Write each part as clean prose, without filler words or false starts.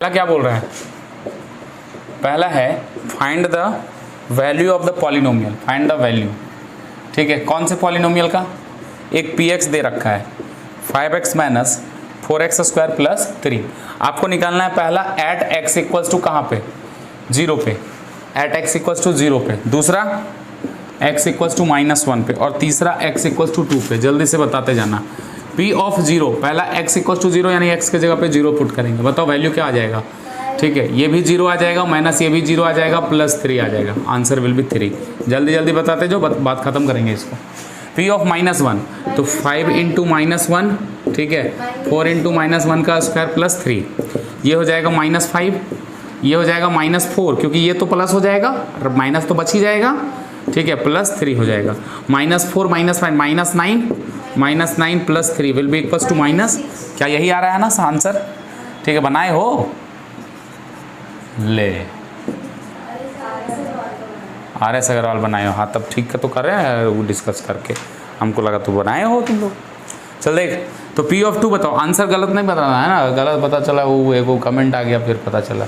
पहला क्या बोल रहा है? पहला है find the value of the polynomial, find the value. ठीक है, कौन से पॉलिनोमियल का? एक px दे रखा है 5x minus 4x square plus 3। आपको निकालना है पहला एट x इक्वल्स टू कहाँ पे? 0 पे, एट x इक्वल्स टू 0 पे, दूसरा x इक्वल्स टू -1 पे, और तीसरा x इक्वल्स टू 2 पे। जल्दी से बताते जाना। p ऑफ 0, पहला x इक्वल्स टू 0 यानी x के जगह पे 0 पुट करेंगे। बताओ वैल्यू क्या आ जाएगा? ठीक है, ये भी 0 आ जाएगा, माइनस ये भी 0 आ जाएगा, प्लस 3 आ जाएगा। Answer will be 3। जल्दी जल्दी बताते जो बात खत्म करेंगे इसको। p ऑफ -1 तो 5 इंटू -1, ठीक है, 4 इंटू -1 का स्क्वायर प्लस 3, ये हो जाएगा -5, ये हो जाएगा -4 क्योंकि ये तो प्लस हो जाएगा और माइनस तो बच ही जाएगा। ठीक है, प्लस 3 हो जाएगा, -4 -5 -9 plus 3 will be equals to minus. क्या यही आ रहा है ना आंसर? ठीक है, बनाए हो? ले RS अग्रवाल बनाए हो? हाँ, तब ठीक है तो कर रहे हैं वो डिस्कस करके, हमको लगा तो बनाए हो तुम लोग। चल देख, तो P ऑफ 2 बताओ। आंसर गलत नहीं बताना है ना, गलत पता चला वो एगो कमेंट आ गया फिर पता चला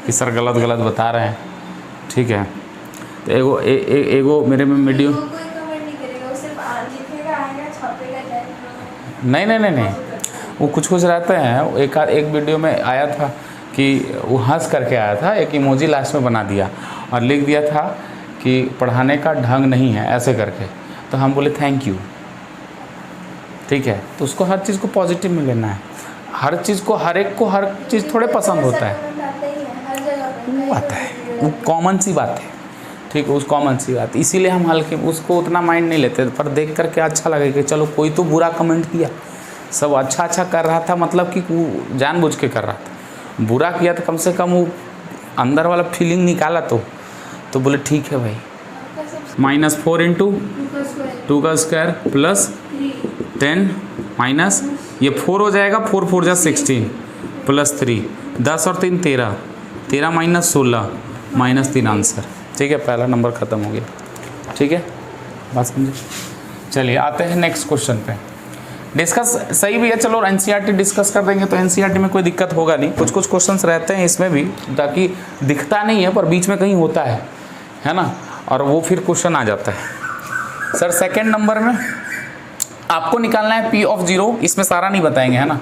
कि सर गलत बता रहे हैं। ठीक है, तो एगो मेरे में वीडियो नहीं, वो कुछ रहते हैं। एक वीडियो में आया था कि वो हंस करके आया था, एक इमोजी लास्ट में बना दिया और लिख दिया था कि पढ़ाने का ढंग नहीं है ऐसे करके, तो हम बोले थैंक यू। ठीक है, तो उसको हर चीज़ को पॉजिटिव में लेना है। हर चीज़ को, हर एक को हर चीज़ थोड़े पसंद होता है, वो आता है, वो कॉमन सी बात है। ठीक है, उस कॉमन सी बात, इसीलिए हम हल्के उसको उतना माइंड नहीं लेते। पर देख करके अच्छा लगे कि चलो कोई तो बुरा कमेंट किया, सब अच्छा कर रहा था, मतलब कि वो जानबूझ के कर रहा था। बुरा किया तो कम से कम वो अंदर वाला फीलिंग निकाला तो बोले ठीक है भाई। -4 इंटू 2 का स्क्वायर प्लस 10 माइनस ये 4 हो जाएगा, 4 4 जा 16 प्लस 3, 10 और 3 13, 13 माइनस 16 -3 आंसर। ठीक है, पहला नंबर ख़त्म हो गया। ठीक है, बात समझे? चलिए आते हैं नेक्स्ट क्वेश्चन पे। डिस्कस सही भी है, चलो NCERT डिस्कस कर देंगे तो NCERT में कोई दिक्कत होगा नहीं। कुछ क्वेश्चंस रहते हैं इसमें भी, ताकि दिखता नहीं है पर बीच में कहीं होता है ना, और वो फिर क्वेश्चन आ जाता है। सर सेकेंड नंबर में आपको निकालना है P ऑफ 0, इसमें सारा नहीं बताएंगे है ना,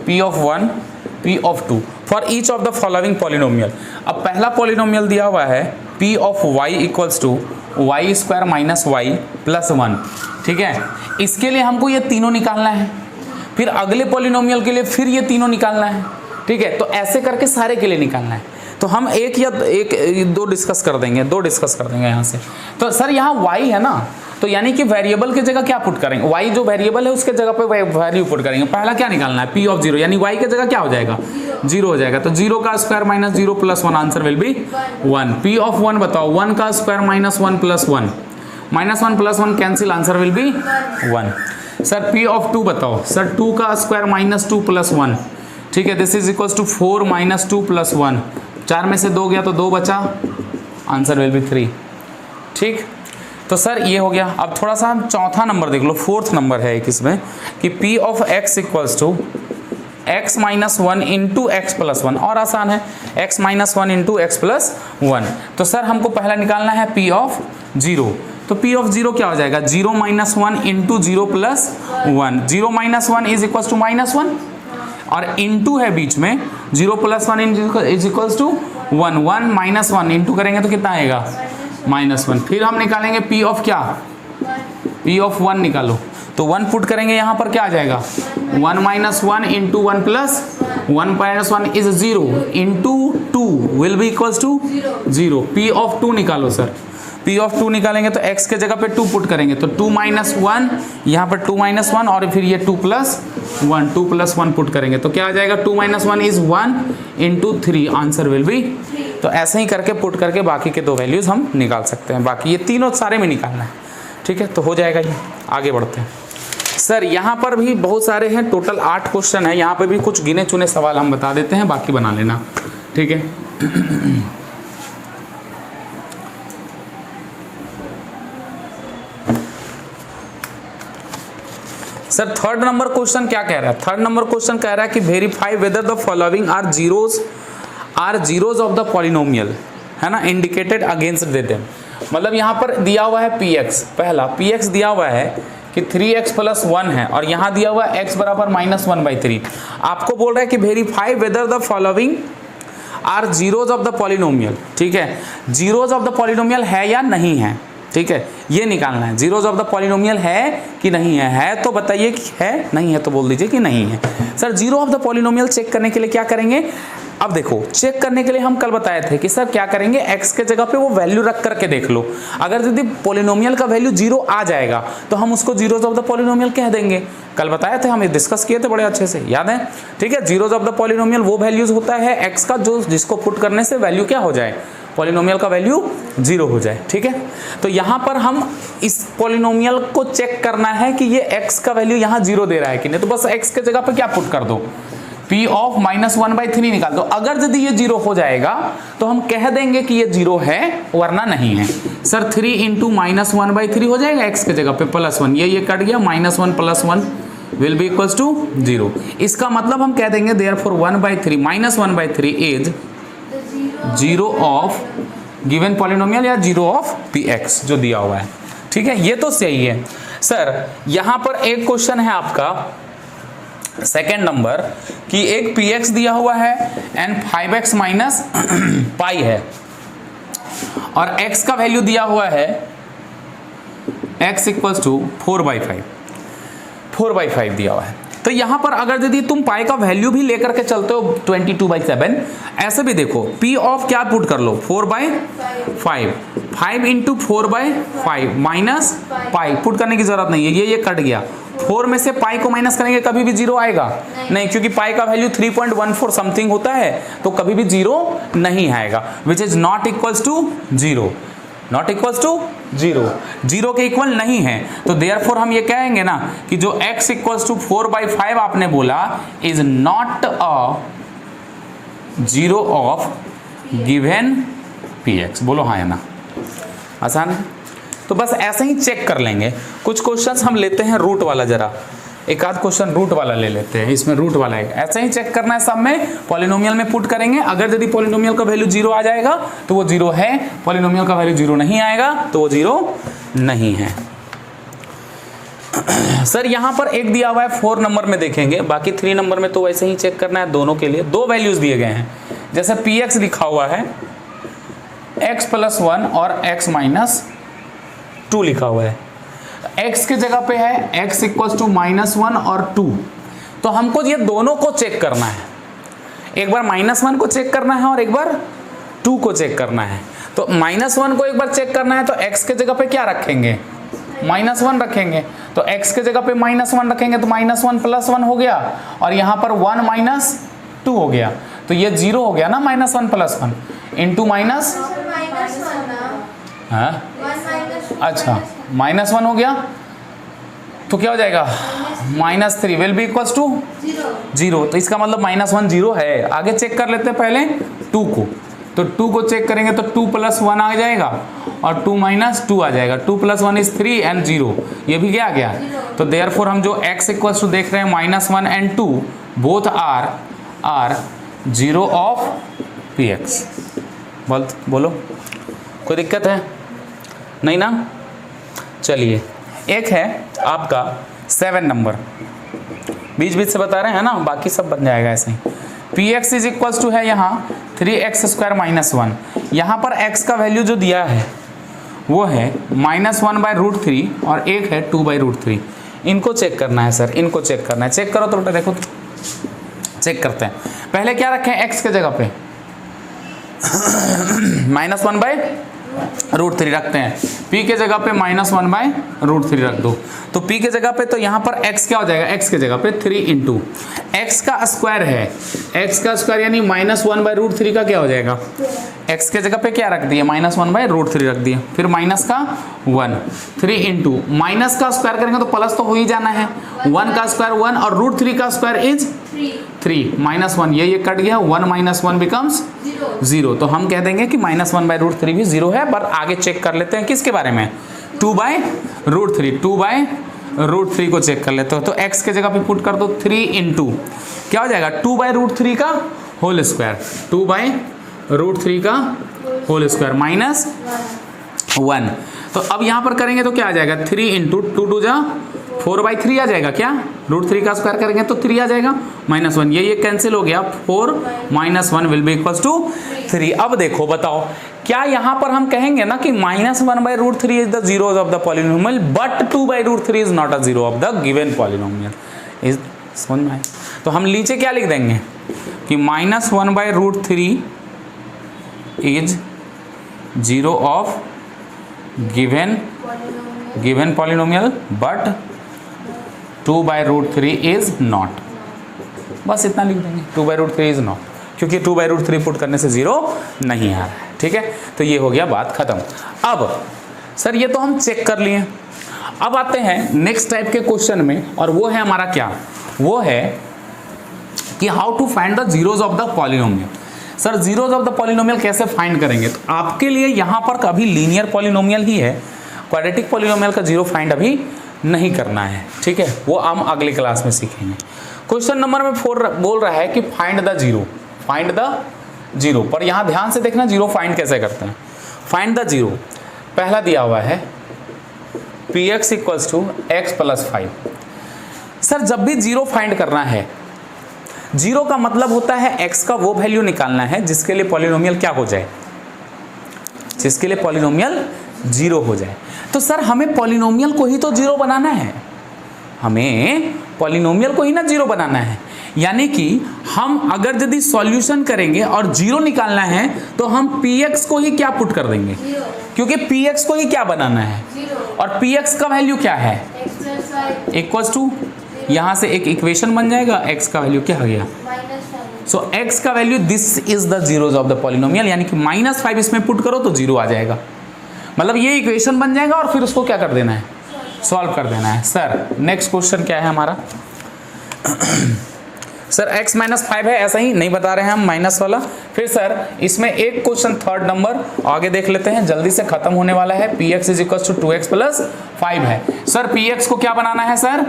P of 1, P of 2 for each of the following polynomial. अब पहला पॉलिनोमियल दिया हुआ है P of y equals to y square minus y plus 1। ठीक है, इसके लिए हमको ये तीनों निकालना है, फिर अगले पॉलिनोमियल के लिए फिर ये तीनों निकालना है। ठीक है, तो ऐसे करके सारे के लिए निकालना है। तो हम दो डिस्कस कर देंगे यहाँ से। तो सर यहाँ y है ना, तो यानी कि वेरिएबल की जगह क्या पुट करेंगे? y जो वेरिएबल है उसके जगह पे वैल्यू पुट करेंगे। पहला क्या निकालना है? P ऑफ 0, यानी y के जगह क्या हो जाएगा? 0 हो जाएगा। तो 0 का square minus 0 plus 1, answer will be 1। P of 1 बताओ, 1 का square minus 1 plus 1, -1 plus 1 cancel, answer will be 1। Sir P of 2 बताओ। सर 2 का स्क्वायर -2 प्लस 1, ठीक है, this is equals to 4 -2 plus 1, 4 में से 2 गया तो 2 बचा, आंसर विल बी 3। ठीक, तो सर ये हो गया। अब थोड़ा सा हम चौथा नंबर देख लो, फोर्थ नंबर है एक इसमें कि P of x equals to x minus 1 into x plus 1, और आसान है, x minus 1 into x plus 1। तो सर हमको पहला निकालना है P ऑफ 0। तो P ऑफ 0 क्या हो जाएगा? 0 minus 1 into 0 plus 1, 0 minus 1 is equals to -1, और इंटू है बीच में, 0 plus 1 is equals to 1, 1 minus 1 into करेंगे तो कितना आएगा? -1। फिर हम निकालेंगे P ऑफ क्या? P ऑफ 1 निकालो, तो 1 पुट करेंगे, यहाँ पर क्या आ जाएगा? 1 minus 1 into 1 plus 1 minus 1 is 0 into 2 will be equals to 0। P of 2 निकालो सर। P ऑफ 2 निकालेंगे तो x के जगह पे 2 पुट करेंगे, तो 2 माइनस 1, यहाँ पर 2 माइनस 1, और फिर ये 2 प्लस 1 पुट करेंगे तो क्या आ जाएगा? 2 minus 1 is 1 into 3, answer will be. तो ऐसे ही करके पुट करके बाकी के 2 वैल्यूज हम निकाल सकते हैं। बाकी ये तीनों सारे में निकालना है। ठीक है, तो हो जाएगा ये। आगे बढ़ते हैं। सर यहाँ पर भी बहुत सारे हैं, टोटल 8 क्वेश्चन है। यहाँ पे भी कुछ गिने चुने सवाल हम बता देते हैं, बाकी बना लेना। ठीक है, सर थर्ड नंबर क्वेश्चन क्या कह रहा है? थर्ड नंबर क्वेश्चन कह रहा है कि verify whether the following are zeros are zeros of the polynomial, है ना, इंडिकेटेड अगेंस्ट देते हैं। मतलब यहाँ पर दिया हुआ है पी एक्स, पहला पी एक्स दिया हुआ है कि 3x + 1 है और यहाँ दिया हुआ है x बराबर -1/3। आपको बोल रहा है कि verify whether the following are zeros of the polynomial, ठीक है, जीरोज ऑफ द पॉलिनोमियल है या नहीं है, ठीक है, ये निकालना है। जीरोज ऑफ द पॉलिनोमियल है कि नहीं है तो बताइए कि है, नहीं है तो बोल दीजिए कि नहीं है। Sir zero of the polynomial check करने के लिए क्या करेंगे, अब देखो चेक करने के लिए हम कल बताए थे कि सर क्या करेंगे, x के जगह पे वो वैल्यू रख करके देख लो। अगर यदि पॉलिनोमियल का वैल्यू 0 आ जाएगा तो हम उसको जीरोज ऑफ द पॉलिनोमियल कह देंगे। कल बताए थे, हम डिस्कस किए थे बड़े अच्छे से, याद है, ठीक है। जीरोज ऑफ द पॉलिनोमियल वो वैल्यूज होता है x का जो जिसको पुट करने से वैल्यू क्या हो जाए, पॉलिनोमियल का वैल्यू 0 हो जाए, ठीक है। तो यहाँ पर हम इस पॉलिनोमियल को चेक करना है कि ये x का वैल्यू यहाँ 0 दे रहा है कि नहीं, तो बस x के जगह पे क्या पुट कर दो, p ऑफ -1/3 निकाल दो। अगर यदि ये 0 हो जाएगा तो हम कह देंगे कि ये 0 है, वरना नहीं है। सर 3 × -1/3 हो जाएगा, x के जगह पे +1, ये कट गया, -1 + 1 विल बी इक्वल्स टू 0। इसका मतलब हम कह देंगे therefore 1/3 -1/3 is 0 of given polynomial या 0 ऑफ px जो दिया हुआ है, ठीक है, ये तो सही है। सर यहाँ पर एक क्वेश्चन है आपका सेकेंड नंबर कि एक px दिया हुआ है एंड 5x - पाई है और x का वैल्यू दिया हुआ है x = 4/5, 4/5 दिया हुआ है। तो यहां पर अगर यदि तुम पाई का वैल्यू भी लेकर के चलते हो 22/7, ऐसे भी देखो p ऑफ क्या पुट कर लो 4/5, 5 × 4/5 माइनस पाई पुट करने की जरूरत नहीं है, ये कट गया। 4 में से पाई को माइनस करेंगे कभी भी 0 आएगा नहीं, क्योंकि पाई का वैल्यू 3.14 समथिंग होता है तो कभी भी 0 नहीं आएगा, which is not equals to 0, not equals to 0, 0 के इक्वल नहीं है। तो देयरफॉर हम ये कहेंगे ना कि जो x = 4/5 आपने बोला is not a 0 of given px। बोलो हाँ या ना, आसान है। तो बस ऐसे ही चेक कर लेंगे। कुछ क्वेश्चंस हम लेते हैं रूट वाला, जरा एक आध क्वेश्चन रूट वाला ले लेते हैं, इसमें रूट वाला है, ऐसे ही चेक करना है। सब में पॉलिनोमियल में पुट करेंगे, अगर यदि पॉलिनोमियल का वैल्यू 0 आ जाएगा तो वो 0 है, पॉलिनोमियल का वैल्यू 0 नहीं आएगा तो वो 0 नहीं है। सर यहाँ पर एक दिया हुआ है 4 नंबर में देखेंगे, बाकी 3 नंबर में तो वैसे ही चेक करना है। दोनों के लिए 2 वैल्यूज दिए गए हैं, जैसे px लिखा हुआ है x + 1 और x - 2 लिखा हुआ है। x के जगह पे है x = -1 और 2, तो हमको ये दोनों को चेक करना है। एक बार -1 को चेक करना है और एक बार 2 को चेक करना है। तो -1 को एक बार चेक करना है तो x के जगह पे क्या रखेंगे, -1 रखेंगे। तो x के जगह पे -1 रखेंगे तो -1 + 1 हो गया और यहाँ पर 1 - 2 हो गया, तो ये 0 हो गया ना, -1 + 1 इंटू माइनस, हाँ अच्छा -1 हो गया तो क्या हो जाएगा -3 विल बी इक्वल्स टू 0। तो इसका मतलब -1 0 है। आगे चेक कर लेते हैं पहले 2 को, तो 2 को चेक करेंगे तो 2 + 1 आ जाएगा और 2 - 2 आ जाएगा। 2 + 1 इज 3 एंड 0, ये भी क्या आ गया। तो देयरफॉर हम जो x = देख रहे हैं -1 and 2 both are 0 of px। बोलो कोई दिक्कत है नहीं ना। चलिए एक है आपका 7 नंबर, बीच बीच से बता रहे हैं ना, बाकी सब बन जाएगा ऐसे ही। px = है यहाँ 3x² - 1, यहाँ पर x का वैल्यू जो दिया है वो है -1/√3 और एक है 2/√3। इनको चेक करना है सर, इनको चेक करना है। चेक करो तो बेटा, देखो चेक करते हैं। पहले क्या रखें x के जगह पे -1/√3 रखते हैं, p के जगह पे -1/√3 रख दो। तो p के जगह पे तो यहाँ पर x क्या हो जाएगा, x के जगह पे 3 × x का स्क्वायर है, x का स्क्वायर यानी -1/√3 का क्या हो जाएगा, x के जगह पे क्या रख दिया -1/√3 रख दिया, फिर माइनस का 1, 3 × माइनस का स्क्वायर करेंगे तो प्लस तो हो ही जाना है, 1 का स्क्वायर 1 और √3 का स्क्वायर इज 3 -1, ये कट गया, 1 - 1 बिकम्स 0। तो हम कह देंगे कि -1/√3 भी 0 है। पर आगे चेक कर लेते हैं किसके बारे में, 2/√3 को चेक कर लेते हो। तो x के जगह पे पुट कर दो 3 × क्या हो जाएगा 2/√3 का होल स्क्वायर, 2/√3 का होल स्क्वायर माइनस 1। तो अब यहाँ पर करेंगे तो क्या आ जाएगा, 3 इंटू 2 2 जा 4/3 आ जाएगा क्या, √3 का स्क्वायर करेंगे तो 3 आ जाएगा माइनस 1, ये कैंसिल हो गया, 4 - 1 विल बी इक्वल्स टू 3। अब देखो बताओ क्या यहाँ पर हम कहेंगे ना कि -1/√3 is the zero of the polynomial but 2/√3 is not a zero of the given polynomial. Is समझ में आया? तो हम नीचे क्या लिख देंगे कि -1/√3 is zero of given polynomial but 2/√3 is not, बस इतना लिख देंगे, 2/√3 इज नॉट, क्योंकि 2/√3 पुट करने से जीरो नहीं आ रहा है। ठीक है, तो ये हो गया बात खत्म। अब सर ये तो हम चेक कर लिए, अब आते हैं नेक्स्ट टाइप के क्वेश्चन में, और वो है हमारा क्या, वो है कि how to find the zeros of the polynomial. Sir zeros of the polynomial कैसे फाइंड करेंगे, तो आपके लिए यहाँ पर कभी लीनियर पॉलिनोमियल ही है, क्वाड्रेटिक पॉलिनोमियल का जीरो फाइंड अभी नहीं करना है। ठीक है, वो हम अगली क्लास में सीखेंगे। क्वेश्चन नंबर में 4 बोल रहा है कि फाइंड द जीरो, पर यहाँ ध्यान से देखना जीरो फाइंड कैसे करते हैं। फाइंड द जीरो, पहला दिया हुआ है px = x + 5। सर जब भी जीरो फाइंड करना है, जीरो का मतलब होता है x का वो वैल्यू निकालना है जिसके लिए पॉलिनोमियल क्या हो जाए, जिसके लिए पॉलिनोमियल जीरो हो जाए। तो सर हमें पॉलिनोमियल को ही तो जीरो बनाना है, हमें पॉलिनोमियल को ही ना जीरो बनाना है, यानी कि हम अगर यदि सॉल्यूशन करेंगे और जीरो निकालना है तो हम px को ही क्या पुट कर देंगे, क्योंकि px को ही क्या बनाना है, और px का वैल्यू क्या है, इक्वल्स टू, यहाँ से एक इक्वेशन बन जाएगा, x का वैल्यू क्या हो गया, सो x का value, this is the zeros of the polynomial, यानी कि -5 इसमें पुट करो तो जीरो आ जाएगा, मतलब ये इक्वेशन बन जाएगा और फिर उसको क्या कर देना है, सॉल्व कर देना है। सर नेक्स्ट क्वेश्चन क्या है हमारा, सर x - 5 है, ऐसा ही नहीं बता रहे हैं हम माइनस वाला। फिर सर इसमें एक क्वेश्चन 3rd नंबर आगे देख लेते हैं, जल्दी से खत्म होने वाला है। px = 2x + 5 है। सर px को क्या बनाना है सर,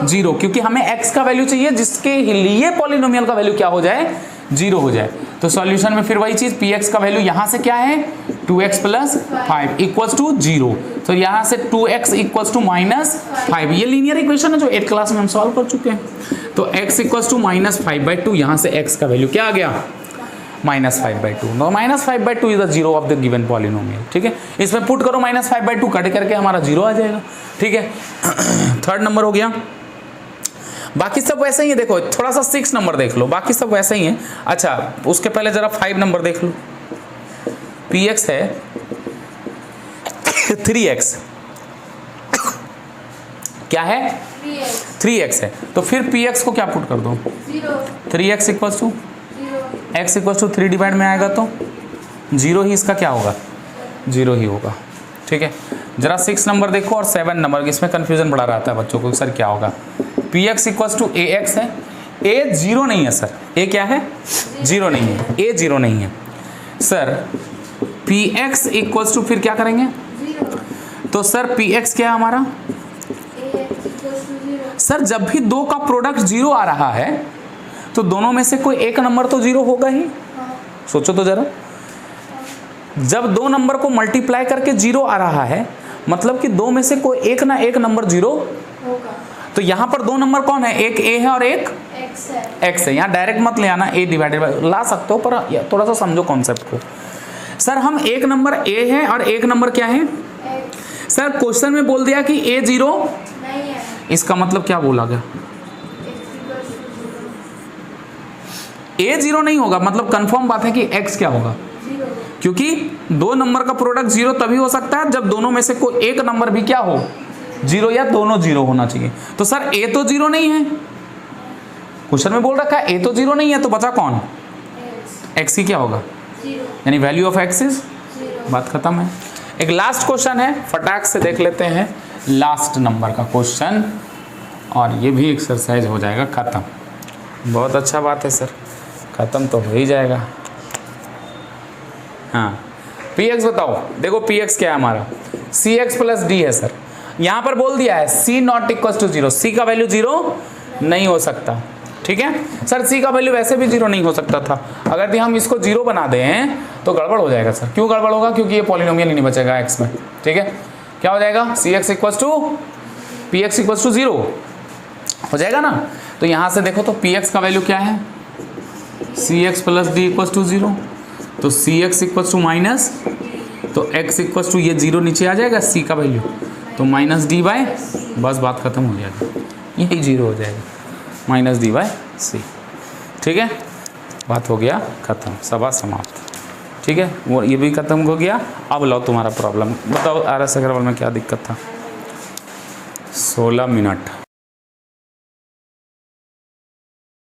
जीरो, क्योंकि हमें x का वैल्यू चाहिए जिसके लिए पॉलिनोमियल का वैल्यू क्या हो जाए, जीरो हो जाए। तो सॉल्यूशन में फिर वही चीज, px का वैल्यू यहाँ से क्या है, 2x + 5 = 0। तो यहाँ से 2x = -5, ये लीनियर इक्वेशन है जो 8th क्लास में हम सॉल्व कर चुके हैं। तो x = -5/2, यहाँ से x का वैल्यू क्या आ गया, -5/2। No -5/2 is the zero of the given polynomial. ठीक है, इसमें पुट करो -5/2, कट करके हमारा जीरो आ जाएगा। ठीक है, 3rd नंबर हो गया। बाकी सब वैसे ही है, देखो थोड़ा सा 6 नंबर देख लो, बाकी सब वैसे ही है। अच्छा उसके पहले जरा 5 नंबर देख लो, px है 3x, क्या है 3x है, तो फिर px को क्या पुट कर दो, 3x = x = 3 डिवाइड में आएगा तो जीरो ही इसका क्या होगा, जीरो ही होगा। ठीक है, जरा 6 नंबर देखो और 7 नंबर, इसमें कंफ्यूजन बड़ा रहता है बच्चों को, सर क्या होगा। px = ax है, a जीरो नहीं है सर, a क्या है, जीरो नहीं है, a जीरो नहीं है सर। px = फिर क्या करेंगे, तो सर px क्या है हमारा, सर जब भी दो का प्रोडक्ट जीरो आ रहा है तो दोनों में से कोई एक नंबर तो जीरो होगा ही। सोचो तो जरा, जब दो नंबर को मल्टीप्लाई करके जीरो आ रहा है मतलब कि दो में से कोई एक ना एक नंबर जीरो होगा। तो यहाँ पर दो नंबर कौन है, एक a है और एक x है। यहाँ डायरेक्ट मत ले आना, a डिवाइडेड बाय, ला सकते हो पर थोड़ा सा समझो कॉन्सेप्ट को। सर हम एक नंबर a है और एक नंबर क्या है, सर क्वेश्चन में बोल दिया कि a जीरो नहीं है, इसका मतलब क्या बोला गया, a जीरो नहीं होगा, मतलब कंफर्म बात है कि x क्या होगा, क्योंकि दो नंबर का प्रोडक्ट जीरो तभी हो सकता है जब दोनों में से कोई एक नंबर भी क्या हो, जीरो या दोनों जीरो होना चाहिए। तो सर a तो जीरो नहीं है, क्वेश्चन में बोल रखा है a तो जीरो नहीं है, तो बचा कौन, x ही क्या होगा, यानी वैल्यू ऑफ x इज, बात खत्म है। एक लास्ट क्वेश्चन है, फटाक से देख लेते हैं लास्ट नंबर का क्वेश्चन, और ये भी एक्सरसाइज हो जाएगा खत्म। बहुत अच्छा बात है सर, खत्म तो हो ही जाएगा। हाँ px बताओ, देखो px क्या है हमारा, cx + d है सर। यहाँ पर बोल दिया है c ≠ = 0, c का वैल्यू जीरो नहीं हो सकता। ठीक है सर, सी का वैल्यू वैसे भी 0 नहीं हो सकता था, अगर यदि हम इसको 0 बना दें तो गड़बड़ हो जाएगा सर। क्यों गड़बड़ होगा? क्योंकि ये पॉलिनोमियल ही नहीं बचेगा एक्स में, ठीक है। क्या हो जाएगा? C x equal to p x equal to 0 हो जाएगा ना। तो यहाँ से देखो तो पी एक्स का वैल्यू क्या है? C x plus d equal to 0, तो c x equal to minus, तो एक्स इक्वल टू ये 0 नीचे आ जाएगा सी का वैल्यू, तो माइनस डी बाय, बस बात खत्म हो जाएगी, यही 0 हो जाएगा, माइनस डी बाय सी, ठीक है। बात हो गया खत्म, सभा समाप्त, ठीक है। वो ये भी खत्म हो गया। अब लो तुम्हारा प्रॉब्लम बताओ, आर एस अग्रवाल में क्या दिक्कत था? 16 मिनट